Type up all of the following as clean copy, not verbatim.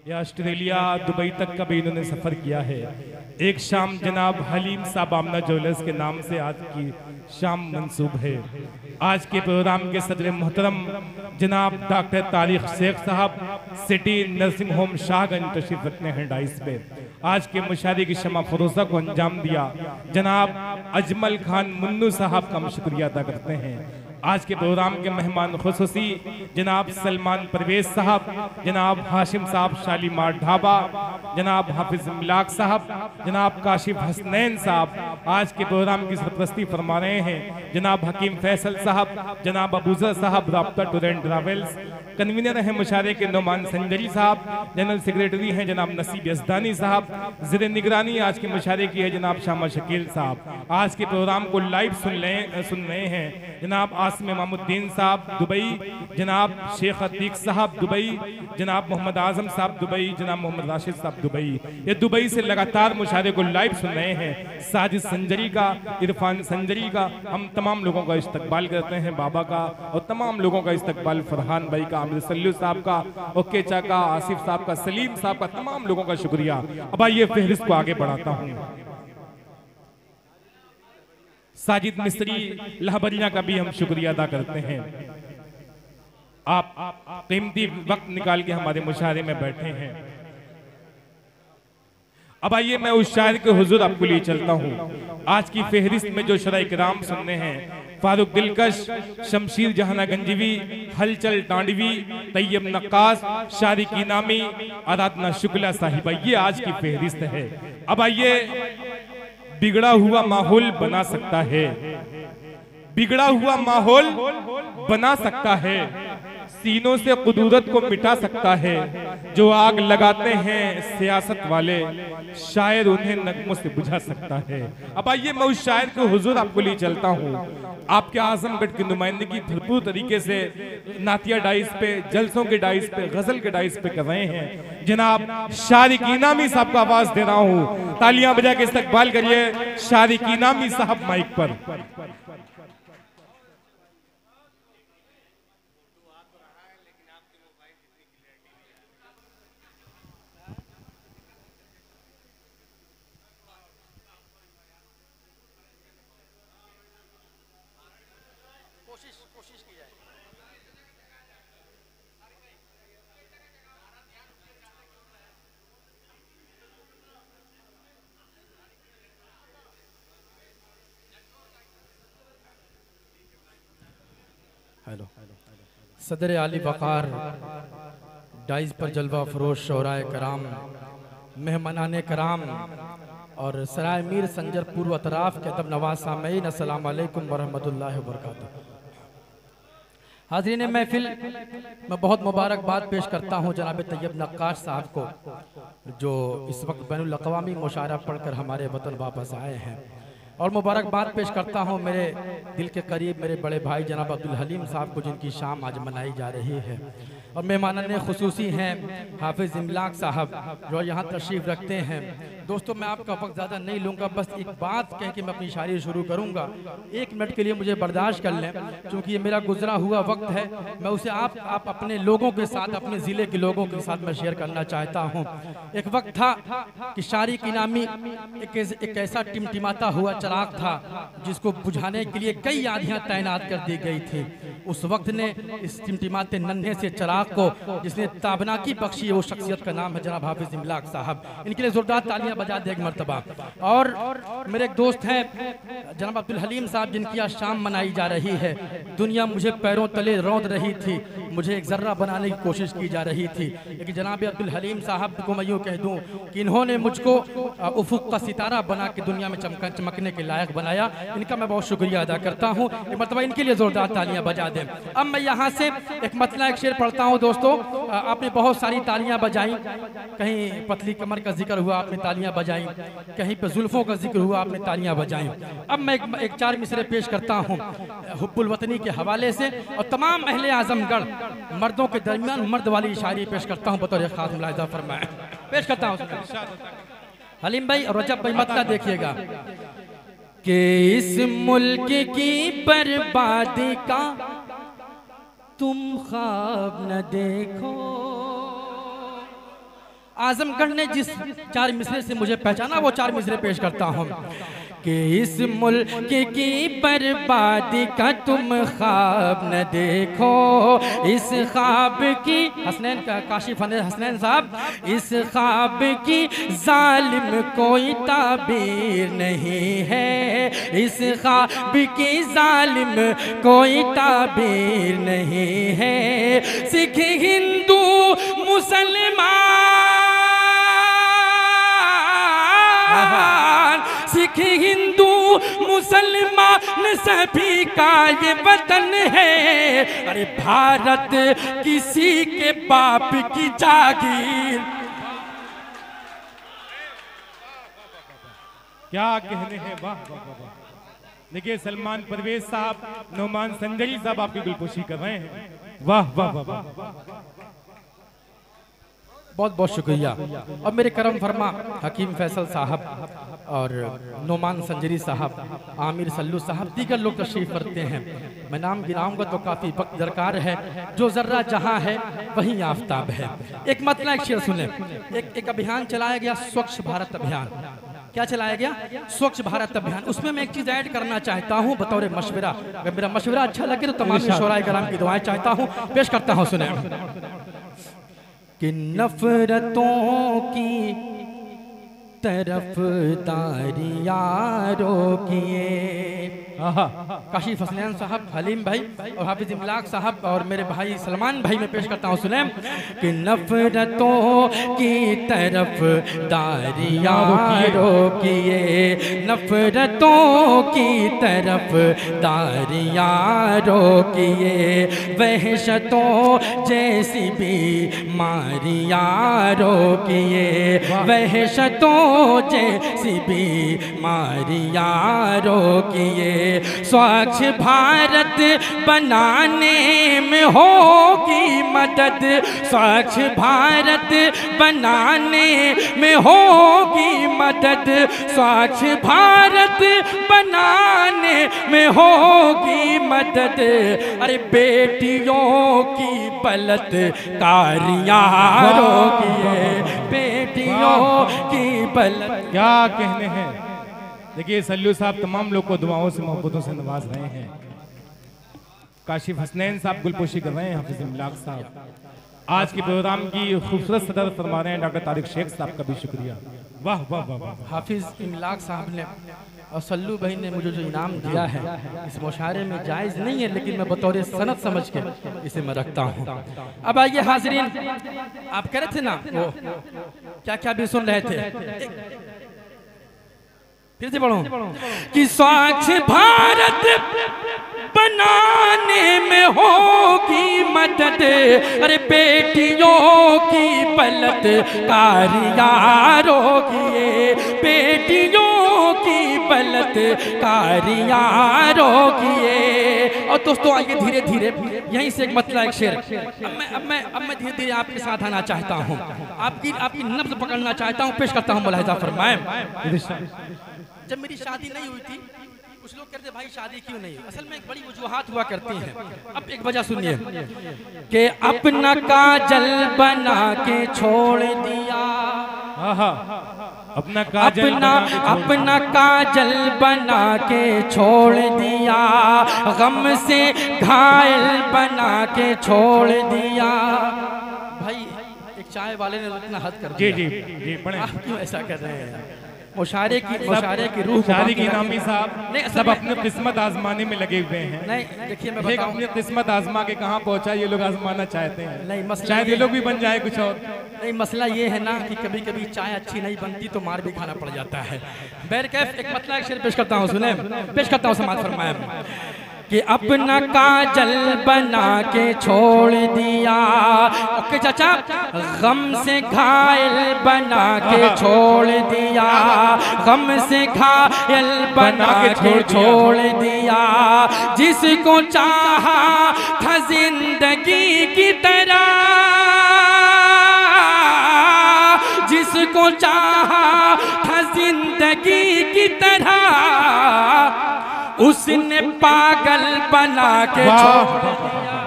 या Australia Dubai तक का भी इन्होंने सफर किया है। एक शाम जनाब हलीम साहब आमना ज्वेलर्स के नाम से आज की शाम मंसूब है। आज के प्रोग्राम के सदर मोहतरम जनाब डॉक्टर तारिक शेख साहब सिटी नर्सिंग होम शाहगंज तशरीफ रखते हैं डाइस पे। आज के मुशायरे की शमा फरोजा को अंजाम दिया जनाब अजमल खान मुन्नू साहब का हम शुक्रिया अदा करते हैं। आज के प्रोग्राम के मेहमान खुसूसी जनाब सलमान परवेज साहब, जनाब हाशिम साहब शालीमार ढाबा, जनाब हाफिज मिलाक साहब, जनाब काशिफ हसनैन साहब आज के प्रोग्राम की सरपरस्ती फरमा रहे हैं। जनाब हकीम फैसल साहब, जनाब अबूजर साहब राब्ता टूर एंड ट्रैवल्स, कन्वीनर हैं मुशायरे के नोमान संजरी साहब, जनरल सेक्रेटरी हैं जनाब नसीब यजदानी साहब, ज़िर निगरानी आज के मुशायरे की है जनाब शामा शकील साहब। आज के प्रोग्राम को लाइव सुन रहे हैं जनाब आसिम इमामुद्दीन साहब दुबई, जनाब शेख अतीक साहब दुबई, जनाब मोहम्मद आजम साहब दुबई, जनाब मोहम्मद राशिद साहब दुबई। ये दुबई से लगातार मुशायरे को लाइव सुन रहे हैं। साजिद संजरी का, इरफान संजरी का, हम तमाम लोगों का इस्तकबाल करते हैं, बाबा का और तमाम लोगों का इस्तकबाल, फरहान भाई का, आमिर सल्लू साहब का, ओके चाका, आसिफ साहब का, सलीम साहब का, तमाम लोगों का शुक्रिया। अब आइए फहरिस्त को आगे बढ़ाता हूँ। साजिद मिस्त्री लहबरिया का भी हम शुक्रिया अदा करते हैं। आप कीमती वक्त निकाल के हमारे मुशायरे में बैठे हैं। अब आइए मैं उस शायर के हुजूर आपको लिए चलता हूँ। आज की फेहरिस्त में जो शरा इकराम सुनने हैं, फारूक दिलकश, शमशीर जहाना गंजीवी, हलचल टांडवी, तैयब नक्कास, शारिक इनामी, आराधना शुक्ला साहिबा, ये आज की फेहरिस्त है। अब आइए, बिगड़ा हुआ माहौल बना सकता है, बिगड़ा हुआ माहौल बना सकता है, सीनों से कुदरत को मिटा सकता है। जो आग लगाते हैं सियासत वाले, शायर उन्हें नगमों से बुझा सकता है। अब आइए मैं उस शायर के हुजूर आपको लिए चलता हूँ। आपके आजमगढ़ की नुमाइंदगी भरपूर तरीके से नातिया डाइस पे, जलसों के डाइस पे, गजल के डाइस पे कर रहे हैं। जनाब शारिक इनामी साहब को आवाज दे रहा हूँ, तालियां बजा के इस्तकबाल करिए शारिक इनामी साहब माइक पर। हेलो, सदर आली वक़ार डाइस पर जलवा फरोश शोराए कराम, मेहमानाने कराम और सराय मीर संजर पूर्व अतराफ के अदब नवाज सामीन, अस्सलाम वालेकुम वरहमतुल्लाहि वबरकातुहू। हाज़रीन महफिल, मैं बहुत मुबारकबाद पेश करता हूँ जनाब तैयब नक्काश साहब को, जो इस वक्त बैनुल अक़वामी मुशायरा पढ़कर हमारे वतन वापस आए हैं। और मुबारकबाद पेश करता हूँ मेरे दिल के करीब मेरे बड़े भाई जनाब अब्दुल हलीम साहब को, जिनकी शाम आज मनाई जा रही है। और मेहमानाने खुसूसी हैं हाफिज इमलाक साहब, जो यहाँ तशरीफ़ रखते हैं। दोस्तों, मैं आपका वक्त ज़्यादा नहीं लूँगा, बस एक बात कह के मैं अपनी शायरी शुरू करूँगा। 1 मिनट के लिए मुझे बर्दाश्त कर लें, क्योंकि ये मेरा गुजरा हुआ वक्त है। मैं उसे आप अपने लोगों के साथ, अपने ज़िले के लोगों के साथ मैं शेयर करना चाहता हूँ। एक वक्त था कि शारिक इनामी एक ऐसा टिमटिमाता हुआ चिराग था जिसको बुझाने के लिए कई आंधियां तैनात कर दी गई थी। उस वक्त ने इस टिमटिमाते नन्हे से चिराग को जिसने ताबनाकी बख्शी है, वो शख्सियत का नाम है जनाब हाफिज इमलाक साहब। इनके लिए जोरदार तालियां बजा दे एक मर्तबा। और मेरे एक दोस्त हैं जनाब अब्दुल हलीम साहब, जिनकी आज शाम मनाई जा रही है। दुनिया मुझे पैरों तले रौंद रही थी, मुझे एक जर्रा बनाने की कोशिश की जा रही थी, लेकिन जनाब अब्दुल हलीम साहब को मैं यूँ कह दूँ कि इन्होंने मुझको उफुक का सितारा बना के दुनिया में चमकने के लायक बनाया। इनका मैं बहुत शुक्रिया अदा करता हूँ। एक मरतबा इनके लिए जोरदार तालियां बजा दें। अब मैं यहाँ से एक मतला एक शेर पढ़ता हूँ। दोस्तों, आपने बहुत सारी तालियां बजाई, कहीं पतली कमर का जिक्र हुआ आपने तालियां बजाई, कहीं पे जुल्फों का जिक्र हुआ आपने तालियां बजाई। अब मैं एक 4 मिसरे पेश करता हूँ हुब्बुल वतनी के हवाले से, और तमाम अहले आजमगढ़ मर्दों के दरमियान मर्द वाली शायरी पेश करता हूँ बतौर खास मुलाहिजा फरमाएं। पेश करता हूँ हलीम भाई और रजब भाई, मतला देखिएगा कि इस मुल्क की बर्बादी का तुम ख्वाब न देखो, आजमगढ़ ने जिस 4 मिसरे से मुझे पहचाना वो 4 मिसरे पेश करता हूँ कि इस मुल्क की बर्बादी का तुम ख्वाब न देखो, इस ख्वाब की हसनैन का काशिफ हसनैन साहब, इस ख्वाब की जालिम कोई ताबीर नहीं है, इस ख्वाब की जालिम कोई ताबीर नहीं है। सिख हिंदू मुसलमान, सिख हिंदू मुसलमान सभी का ये वतन है। अरे भारत किसी के बाप की जागीर। क्या कहने हैं, वाह वाह वाह। देखिए सलमान परवेज साहब, नोमान संजरी साहब आपकी गुलपोशी कर रहे हैं। वाह वाह वाह वाह। बहुत बहुत शुक्रिया। और मेरे करम फरमा हकीम फैसल साहब और नोमान संजरी साहब, आमिर सल्लू साहब, दीगर लोग तशरीफ रखते हैं। मैं नाम गिनाऊंगा तो काफ़ी वक्त दरकार है। जो जर्रा जहां है वहीं आफताब है। एक मतलब एक शेर सुने। एक अभियान चलाया गया, स्वच्छ भारत अभियान। क्या चलाया गया? स्वच्छ भारत अभियान। उसमें मैं एक चीज़ ऐड करना चाहता हूँ बतौर मशवरा। अगर मेरा मशवरा अच्छा लगे तो तमाम शोराए कराम की दुआएं चाहता हूँ, पेश करता हूँ। सुने कि नफरतों की तरफदारियां रोकिए। काशिफ हसनैन साहब, हलीम भाई और हाफिज इमलाक साहब और मेरे भाई सलमान भाई में पेश करता हूँ। सुने कि नफरतों की तरफदारियां रोकिए, नफरतों की तरफदारियां रोकिए, वहशतों जैसी बीमारियां रोकिए, वहशतों जैसी बीमारियां रोकिए। स्वच्छ भारत बनाने में होगी मदद, स्वच्छ भारत बनाने में होगी मदद, स्वच्छ भारत बनाने में होगी मदद। अरे बेटियों की बलात्कारियां रोकिए, बेटियों की बलात्कार। क्या कहने हैं। देखिए सल्लू साहब तमाम लोग को दुआओं से मोहब्बतों से नवाज रहे हैं। काशिफ हसनैन साहब गुलपोशी कर रहे हैं। हाफिज इमलाक साहब आज के प्रोग्राम की खूबसूरत सदर फरमा रहे हैं। डॉक्टर तारिक शेख साहब का भी शुक्रिया। वाह वाह वाह वाह। हाफिज इमलाक साहब ने और सल्लू भाई ने मुझे जो इनाम दिया है इस मुशायरे में जायज़ नहीं है, लेकिन मैं बतौर सनत समझ के इसे मैं रखता हूँ। अब आइए हाज़रीन, आप कह रहे थे ना वो क्या क्या भी सुन रहे थे, फिर से पढ़ो कि स्वच्छ भारत बनाने में होगी मदद। अरे बेटियों की बलात्कारियां रोकिए, बेटियों की बलात्कारियां रोकिए। और दोस्तों आइए धीरे धीरे यहीं से एक मतलब एक शेर। अब मैं धीरे धीरे आपके साथ आना चाहता हूँ, आपकी नब्ज पकड़ना चाहता हूँ, पेश करता हूँ। मुलाहिजा फरमाएं। जब मेरी शादी नहीं हुई थी कुछ लोग कहते भाई शादी क्यों नहीं, असल में एक बड़ी वजूहात हुआ करती हैं। अब एक वजह सुनिए कि अपना काजल बना के छोड़ दिया, अपना काजल बना के छोड़ दिया, गम से घायल बना के छोड़ दिया। भाई एक चाय वाले ने इतना हद कर दिया। जी जी जी पढ़े। आप क्यों ऐसा कर रहे हैं? मुशायरे की रूह, शायरी की नामी साहब सब अपनी किस्मत आजमाने में लगे हुए हैं। नहीं देखिए मैं बताऊं, अपनी किस्मत आजमा के कहाँ पहुंचा ये लोग आजमाना चाहते हैं। नहीं मसला शायद ये लोग भी बन जाए कुछ और। नहीं मसला ये है ना कि कभी कभी चाय अच्छी नहीं बनती तो मार भी खाना पड़ जाता है। बैरकैफ एक मतलब एक शेर पेश करता हूँ। सुने, पेश करता हूँ। समाज फरमाया कि अपना काजल बना के छोड़ दिया, ओके चाचा, गम से घायल बना के छोड़ दिया, गम से घायल बना के छोड़ दिया, जिसको चाहा था जिंदगी की तरह, जिसको चाहा था जिंदगी की तरह, उसने पागल बना के छोड़ दिया।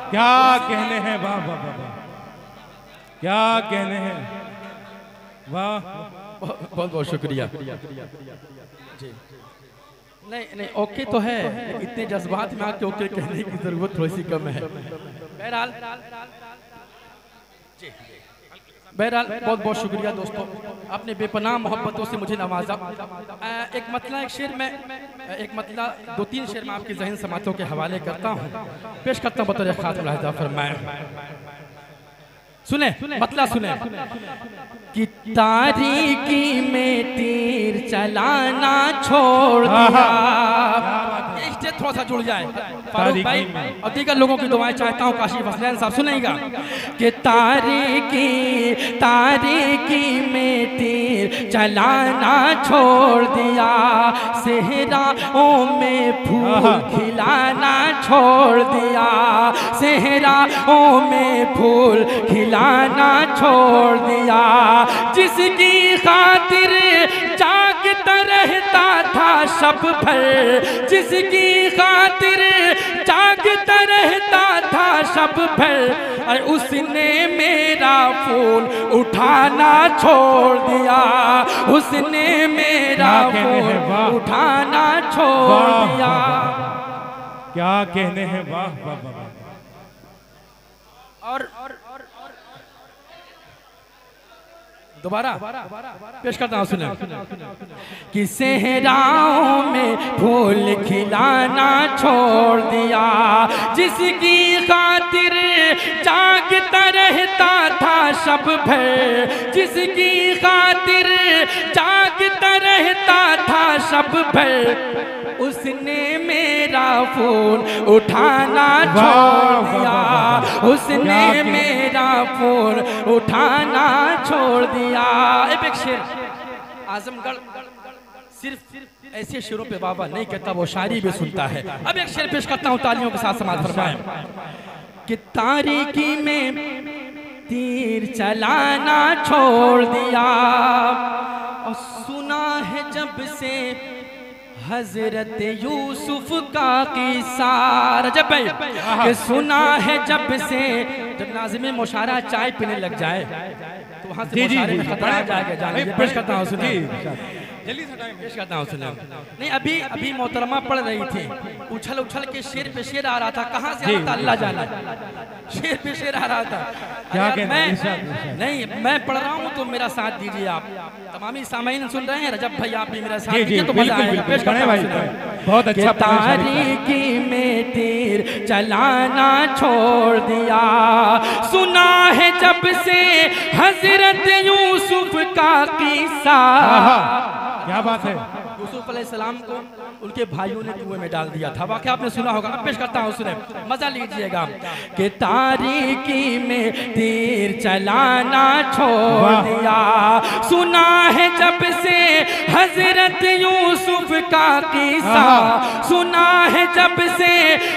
क्या कहने हैं, वाह वाह वाह, क्या कहने हैं। वाह, बहुत बहुत शुक्रिया जी। नहीं नहीं, ओके तो है, इतने जज्बात में आके ओके कहने की जरूरत थोड़ी सी कम है। बहरहाल बहुत बहुत शुक्रिया दोस्तों, आपने बेपनाह मोहब्बतों से मुझे नवाजा। एक मतला 2-3 शेर में आपके जहन समातों के हवाले करता हूँ, पेश करता हूँ बतौर खास मुलाहिजा फरमाएं। सुने मतला सुने कि तारीकी में तीर चलाना छोड़ दिया, इससे थोड़ा सा जुड़ जाए फारूक भाई और दीगर लोगों की दुआएं चाहता हूँ। काशिफ हसनैन साहब सुनेगा कि तारीकी में तीर चलाना छोड़ दिया, सेहराओं में फूल खिलाना छोड़ दिया, सेहराओं में फूल खिलाना छोड़ दिया, जिसकी खातिर जागता रहता था शब भर, जिसकी खातिर जागता रहता था शब भर, और उसने मेरा फोन उठाना छोड़ दिया, उसने मेरा फोन उठाना छोड़ दिया। क्या कहने हैं, वाह वाह वाह। और दोबारा पेश करता हूँ सुने कि सेहराओं में फूल खिलाना छोड़ दिया, जिसकी खातिर जागता रहता था शब भर, जिसकी खातिर जागता रहता था शब भर, उसने मेरा फोन उठाना छोड़ दिया, उसने मेरा फोन उठाना छोड़ दिया। एक शेर आजमगढ़ सिर्फ ऐसे शेरों पे बाबा नहीं कहता, वो शायरी भी सुनता है। अब एक शेर पेश करता हूँ, तालियों के साथ समाज फरमाएं कि तारीकी में तीर चलाना छोड़ दिया, और सुना है जब से हजरत यूसुफ का किस्सा, रजब भाई कि सुना है जब से, जब नाज़िम मुशारा चाय पीने लग जाए तो वहाँ से मुशारे में खतरा आ जाएगा। पेश करता हूँ सुनिए, जल्दी से टाइम पेश करता हूँ सुनिए। नहीं अभी मोहतरमा पढ़ रही थी, उछल उछल के शेर पे शेर आ रहा था, कहाँ से आ रहा था अल्लाह जाना, शेर पे शेर आ रहा था। क्या मैं पढ़ रहा हूँ तो मेरा साथ दीजिए आप, तमामी सामीन सुन रहे हैं, रजब भाई आप भी मेरा साथ दीजिए तो मजा आएगा। पेश करता हूँ, बहुत अच्छा। तारीकी में तीर चलाना छोड़ दिया, सुना है जब से हजरत यूसुफ का किस्सा। क्या बात है। यूसुफ अलैहिस्सलाम को उनके भाइयों ने कुएं में डाल दिया था, वाक़या आपने सुना होगा। अब पेश करता हूँ सुने, मजा लीजिएगा कि तारीकी में तीर चलाना छोड़ दिया, सुना है जब से हजरत यूसुफ का किस्सा, सुना है जब से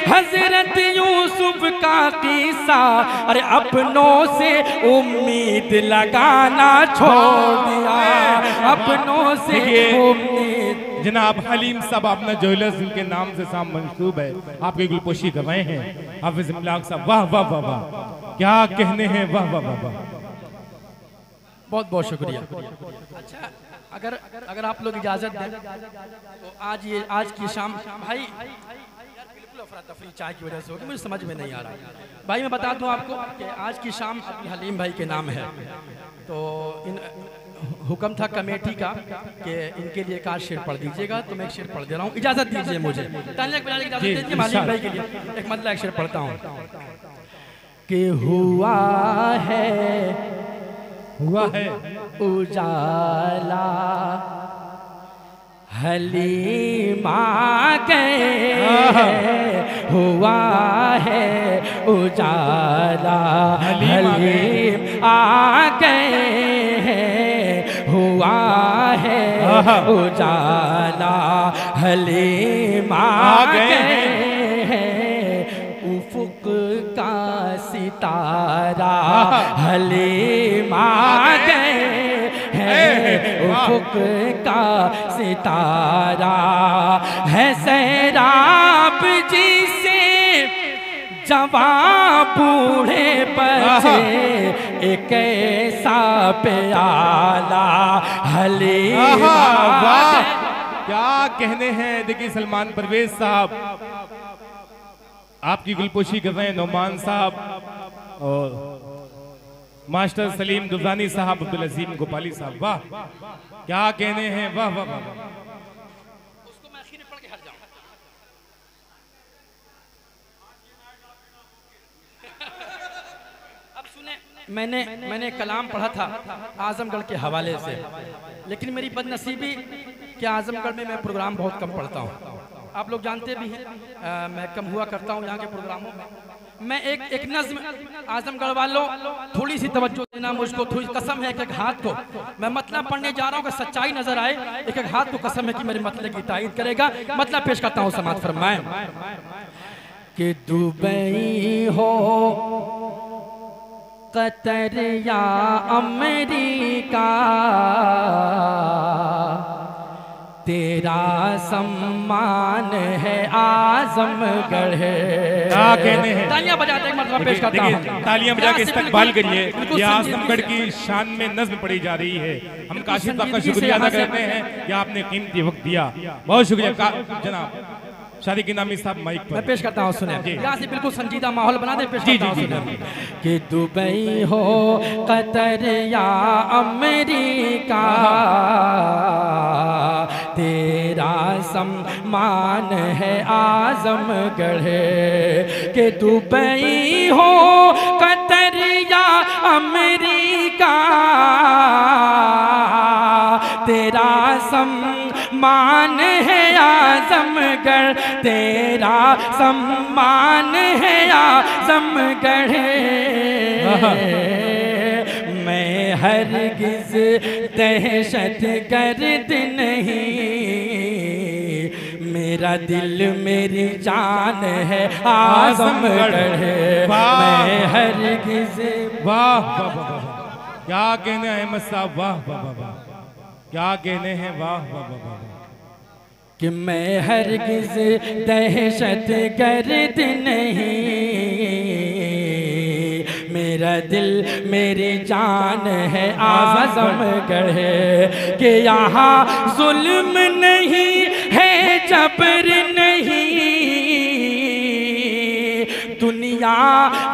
हजरत यूसुफ का किस्सा, अरे अपनों से उम्मीद लगाना छोड़ दिया, अपनों से उम्मीद। जनाब हलीम साहब अपना ज्वेलर्स के नाम से शाम मंसूब है, आपकी गुलपोशी कर रहे हैं हाफिज इमलाक साहब। वाह वाह वाह वाह, क्या कहने हैं, वाह वाह वाह वाह। बहुत बहुत शुक्रिया। अच्छा अगर आप लोग इजाजत दें तो आज की शाम भाई बिल्कुल अफरा तफरी चाय की वजह से होगी, मुझे समझ में नहीं आ रहा भाई। मैं बता दूं आपको कि आज की शाम अपने हलीम भाई के नाम है, तो इन हुक्म था कमेटी का कि इनके लिए एक आध शेर पढ़ दीजिएगा, तो मैं एक शेर पढ़ दे रहा हूँ, इजाजत दीजिए मुझे, तालियां बजाने की इजाजत दीजिए मालिक भाई के लिए। एक मतलब एक शेर पढ़ता हूँ कि हुआ है उजाला हलीमा गए, हुआ है उजाला हलीम आ गए, हुआ है उजाला हलीम आ गए, उफुक का सितारा हलीम आ गए, उफुक का सितारा है सैराब जिसे जवां बूढ़े बच्चे एक ऐसा प्याला हलीम। वाह क्या कहने हैं। देखिए सलमान परवेज साहब आपकी गुलपोशी कर रहे हैं, नौमान साहब और मास्टर सलीम दुर्रानी साहब, अब्दुल अजीम गोपाली साहब, वाह क्या कहने हैं। वाह वाह वाह। उसको मैं आखिर में पढ़ के हट जाऊं। अब सुने, मैंने कलाम पढ़ा था आजमगढ़ के हवाले से, लेकिन मेरी बदनसीबी कि आजमगढ़ में मैं प्रोग्राम बहुत कम पढ़ता हूँ। आप लोग जानते भी हैं मैं कम हुआ करता हूँ यहाँ के प्रोग्रामों में। मैं एक नज्म आजमगढ़ वालों थोड़ी सी तवज्जो देना मुझको, थोड़ी कसम है एक हाथ को मैं मतलब पढ़ने जा रहा हूँ कि सच्चाई नजर आए, एक हाथ को कसम है कि मेरे मतलब की तायीद करेगा। मतलब पेश करता हूँ, समात फरमाए कि दुबई हो कतर या अमेरिका तेरा सम्मान है आजमगढ़। क्या कहने हैं। तालियां बजाते एक मरतबा पेश करता हूं। तालियां बजा के इस्तकबाल करिए। ये आजमगढ़ की शान में नज्म पढ़ी जा रही है। हम काशिफ साहब का शुक्रिया अदा करते हैं कि आपने कीमती वक्त दिया। बहुत शुक्रिया जनाब। शादी की नामी साहब माइक पर मैं पेश करता हूँ, सुने यहाँ से बिल्कुल संजीदा माहौल बना दे। पेश करता हूँ, सुने कि दुबई हो कतर या अमेरिका तेरा सम्मान है आजमगढ़। कि दुबई हो कतर या अमेरिका तेरा सम्मान है आजमगढ़, तेरा सम्मान है आजमगढ़। मैं हरगिज़ दहशत गर्द नहीं, मेरा दिल मेरी जान है आजमगढ़। मैं हरगिज़ वाह वाह वाह। क्या कहने हैं अहमद साहब। वाह वाह वाह। क्या कहने हैं। वाह वाह वाह। कि मैं हरगिज़ दहशत गर्द नहीं, मेरा दिल मेरी जान है आजमगढ़। कि यहाँ जुल्म नहीं है जबर नहीं, दुनिया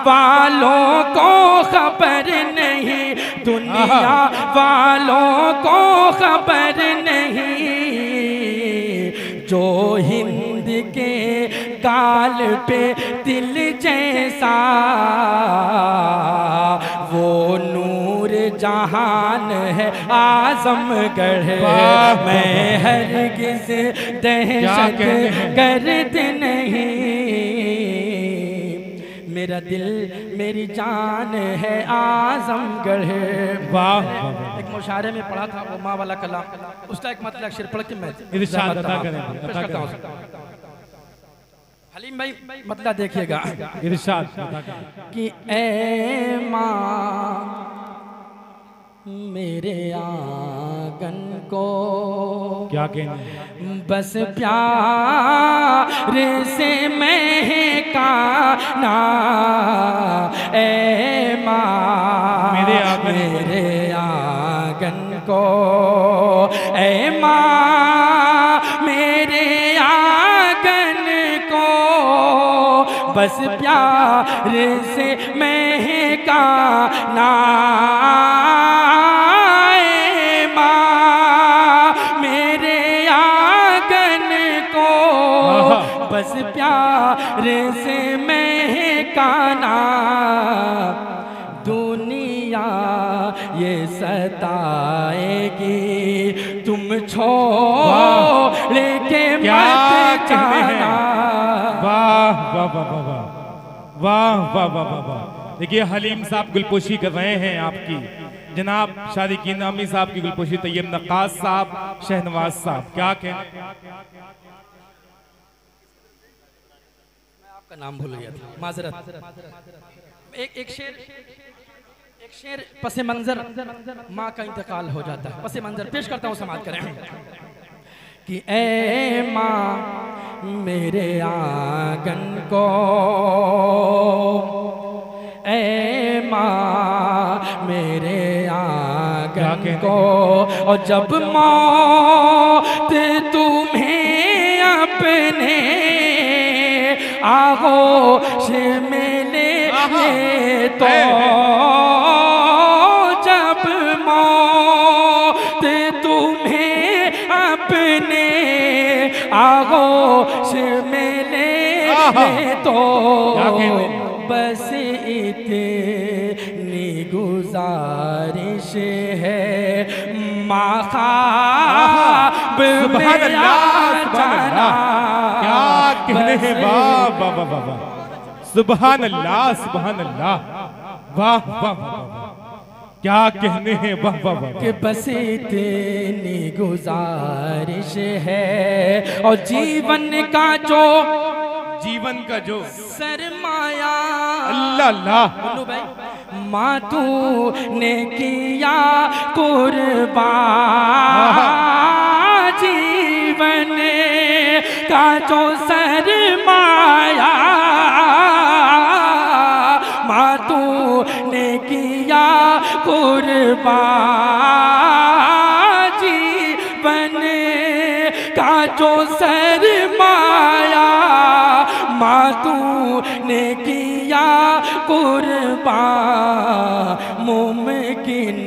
वालों को खबर नहीं, दुनिया वालों को खबर नहीं। जो हिंद के गाल पे दिल जैसा वो नूर जहान है आजमगढ़। मैं हरगिज़ दहशत गर्द नहीं, मेरा दिल मेरी जान है आजमगढ़। वाह। एक मुशायरे में पढ़ा था वो माँ वाला कलाम, उसका एक मतलब शेर पढ़ के मैं इरशाद अदा करें। हलीम भाई मतलब देखिएगा। इरशाद कि ए माँ मेरे आंगन को क्या कहने। बस प्यार से महकाना ए माँ मेरे आंगन को, ए माँ मेरे आंगन को बस प्यार से महकाना। बस प्यार से महकाना, दुनिया ये सताएगी तुम छोड़ के मत जाना। वाह वाह वाह वाह वाह वाह वाह वाह वाह। देखिए हलीम साहब गुलपोशी कर रहे हैं आपकी। जनाब शादी की नामी साहब की गुलपोशी तैयब नक्काश साहब, शहनवाज साहब, क्या कहना। का नाम भूल गया था, माजरत। एक शेर पसे मंजर माँ का इंतकाल हो जाता है, पसे मंजर पेश करता हूँ, समाप्त करें। कि ए माँ मेरे आंगन को, ए माँ को, और जब मौत तुम्हें अपने आगोश में ले तो, जब मौत तुम्हें अपने आगोश में ले तो, बस इतनी गुजारिश है माखाब में आ जाना। क्या कहने हैं, वाह वाह वाह वाह वाह, सुभान अल्लाह सुभान अल्लाह, वाह वाह वाह, क्या कहने हैं, वाह वाह वाह, कि बस इतनी गुजारिश है और जीवन का जो सरमाया, अल्लाह अल्लाह, माँ तूने किया कुर्बान, जीवन का जो सरमाया, माँ तूने किया कुर्बान, जीवन का जो सरमाया, माँ तूने किया कुर्बान, मुमकिन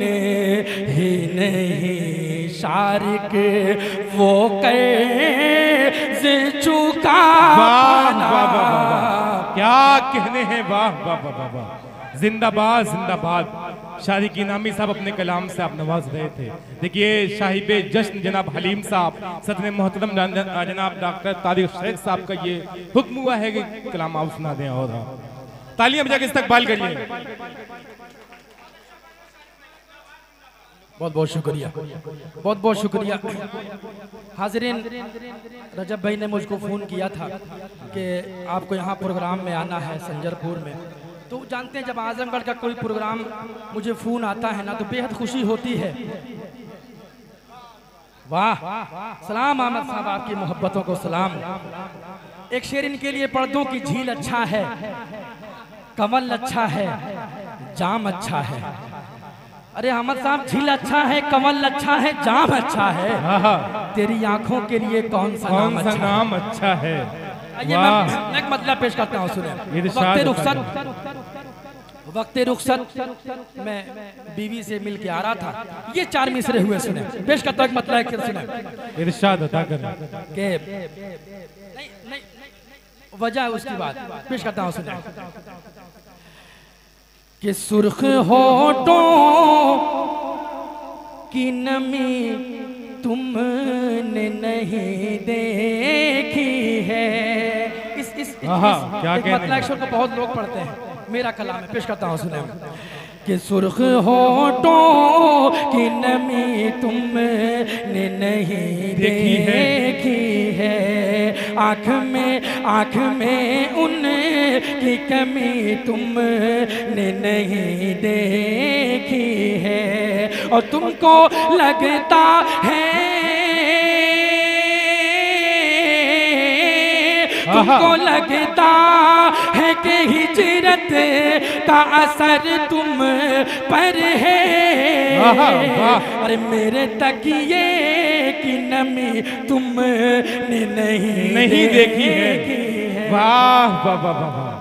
ही नहीं शारिक वो कर्ज़ चुका पाना। क्या कहने हैं, वाह वाह वाह वाह, जिंदाबाद जिंदाबाद। शादी की नामी साहब अपने कलाम से आप नवाज रहे थे। देखिए साहिबे जश्न जनाब हलीम साहब, सदर मोहतरम जनाब डॉक्टर तारिक शेख साहब का ये हुक्म हुआ है कि कलाम आप सुना दें, और तालियां बजा के इस्तकबाल करिए। बहुत बहुत शुक्रिया, बहुत बहुत शुक्रिया। हाज़रीन, रजब भाई ने मुझको फ़ोन किया था कि आपको यहाँ प्रोग्राम में आना है संजरपुर में। तो जानते हैं जब आजमगढ़ का कोई प्रोग्राम मुझे फ़ोन आता है ना तो बेहद खुशी होती है। वाह, सलाम अहमद साहब, आपकी मोहब्बतों को सलाम। एक शेर इनके लिए पर्दों की झील अच्छा है, कमल अच्छा है, जाम अच्छा है। अरे अहमद साहब, झील अच्छा है, कमल अच्छा है, जाम अच्छा है, तेरी आंखों के लिए कौन सा नाम अच्छा है। ये मैं एक मतलब पेश करता हूँ, सुने। वक्त रुखसत मैं बीवी से मिल के आ रहा था, ये 4 मिसरे हुए, सुने। पेश करता हूँ एक मतलब, सुने। इरशाद अता कर के नहीं वजह उसकी बात पेश करता हूँ, सुने। कि सुर्ख होठों की नमी तुमने नहीं देखी है। इस मतलब को बहुत लोग पढ़ते हैं, मेरा कलाम है, पेश करता हूँ, सुने। कि सुर्ख होठों की नमी तुमने नहीं देखी है, आँख में उनकी कमी तुमने नहीं देखी है, और तुमको लगता है कि हिजरत का असर तुम पर है। अरे मेरे तकिए की नमी तुमने नहीं देखी है। वाह वाह वाह वाह,